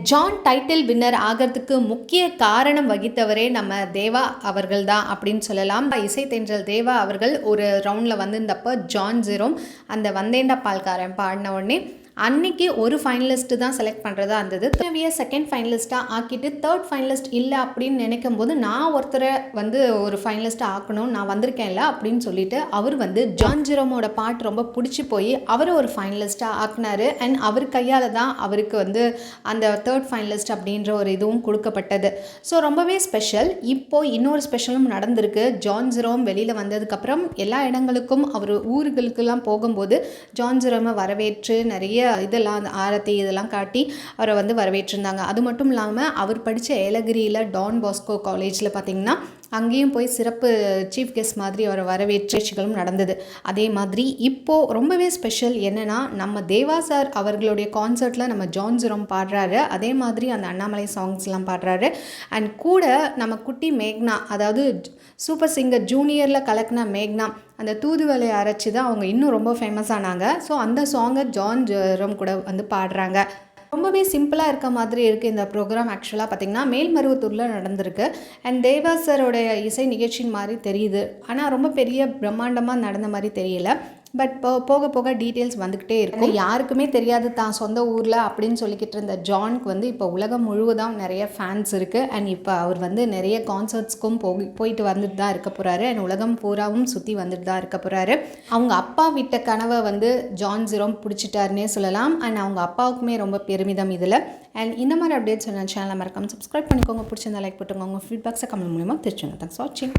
John title winner ஆகிறதுக்கு முக்கிய காரணம் வகித்தவரே நம்ம தேவா அவர்கள் தான் அப்படின்னு சொல்லலாம். இசை தென்றல் தேவா அவர்கள் ஒரு ரவுண்டில் வந்திருந்தப்போ ஜான் ஜெரோம் அந்த வந்தேண்டா பால்காரன் பாடின உடனே அன்னைக்கு ஒரு ஃபைனலிஸ்ட்டு தான் செலக்ட் பண்ணுறதா இருந்தது. தேவையை செகண்ட் ஃபைனலிஸ்ட்டாக ஆக்கிட்டு தேர்ட் ஃபைனலிஸ்ட் இல்லை அப்படின்னு நினைக்கும் போது நான் ஒருத்தரை ஒரு ஃபைனலிஸ்ட்டாக ஆக்கணும், நான் வந்திருக்கேன்ல அப்படின்னு சொல்லிட்டு அவர் ஜான் ஜெரோமோட பாட்டு ரொம்ப பிடிச்சி போய் அவர் ஒரு ஃபைனலிஸ்ட்டாக ஆக்குனார். அண்ட் அவர் கையால் தான் அவருக்கு அந்த தேர்ட் ஃபைனலிஸ்ட் அப்படின்ற ஒரு இதுவும் கொடுக்கப்பட்டது. ஸோ ரொம்பவே ஸ்பெஷல். இப்போது இன்னொரு ஸ்பெஷலும் நடந்திருக்கு. ஜான் ஜெரோம் வெளியில் வந்ததுக்கப்புறம் எல்லா இடங்களுக்கும் அவர் ஊர்களுக்கெல்லாம் போகும்போது ஜான் ஜெரோமை வரவேற்று நிறைய இதெல்லாம் ஆரத்தி இதெல்லாம் காட்டி அவரை வரவேற்றிருந்தாங்க. அது மட்டும் இல்லாமல் அவர் படித்த ஏலகிரியில் டான் பாஸ்கோ காலேஜில் பார்த்திங்கன்னா அங்கேயும் போய் சிறப்பு சீஃப் கெஸ்ட் மாதிரி அவரை வரவேற்றுகளும் நடந்தது. அதே மாதிரி இப்போது ரொம்பவே ஸ்பெஷல் என்னென்னா நம்ம தேவா சார் அவர்களுடைய கான்சர்ட்டில் நம்ம ஜான் ஜெரோம் பாடுறாரு. அதே மாதிரி அந்த அண்ணாமலை சாங்ஸ்லாம் பாடுறாரு. அண்ட் கூட நம்ம குட்டி மேக்னா, அதாவது சூப்பர் சிங்கர் ஜூனியரில் கலக்கின மேக்னா, அந்த தூதுவளையை அரைச்சி தான் அவங்க இன்னும் ரொம்ப ஃபேமஸ் ஆனாங்க. ஸோ அந்த சாங்கை ஜான் ஜெரோம் கூட பாடுறாங்க. ரொம்பவே சிம்பிளாக இருக்க மாதிரி இருக்குது இந்த ப்ரோக்ராம். ஆக்சுவலாக பார்த்திங்கன்னா மேல்மருவத்தூரில் நடந்திருக்கு. அண்ட் தேவா சாரோடைய இசை நிகழ்ச்சியின் மாதிரி தெரியுது, ஆனால் ரொம்ப பெரிய பிரம்மாண்டமாக நடந்த மாதிரி தெரியல. பட் போக போக டீட்டெயில்ஸ் வந்துக்கிட்டே இருக்கும். யாருக்குமே தெரியாது தான் சொந்த ஊரில் அப்படின்னு சொல்லிக்கிட்டு இருந்த ஜானுக்கு இப்போ உலகம் முழுவதும் நிறைய ஃபேன்ஸ் இருக்குது. அண்ட் இப்போ அவர் நிறைய கான்சர்ட்ஸ்க்கும் போயிட்டு வந்துட்டு தான் இருக்க போகிறாரு. அண்ட் உலகம் பூராவும் சுற்றி வந்துட்டு தான் இருக்க போகிறாரு. அவங்க அப்பா விட்ட கனவை ஜான் ஜெரோம் பிடிச்சிட்டாருன்னே சொல்லலாம். அண்ட் அவங்க அப்பாவுக்குமே ரொம்ப பெருமிதம் இதில். அண்ட் இந்த மாதிரி அப்டேட்ஸ் சேனலை மறக்காமல் சப்ஸ்கிரைப் பண்ணிக்கோங்க. பிடிச்சிருந்தா லைக் போட்டுக்கோங்க. உங்கள் ஃபீட்பேக்ஸை கமெண்ட் மூலமாக தெரிஞ்சுங்க. தேங்க்ஸ் ஃபார் வாட்சிங்.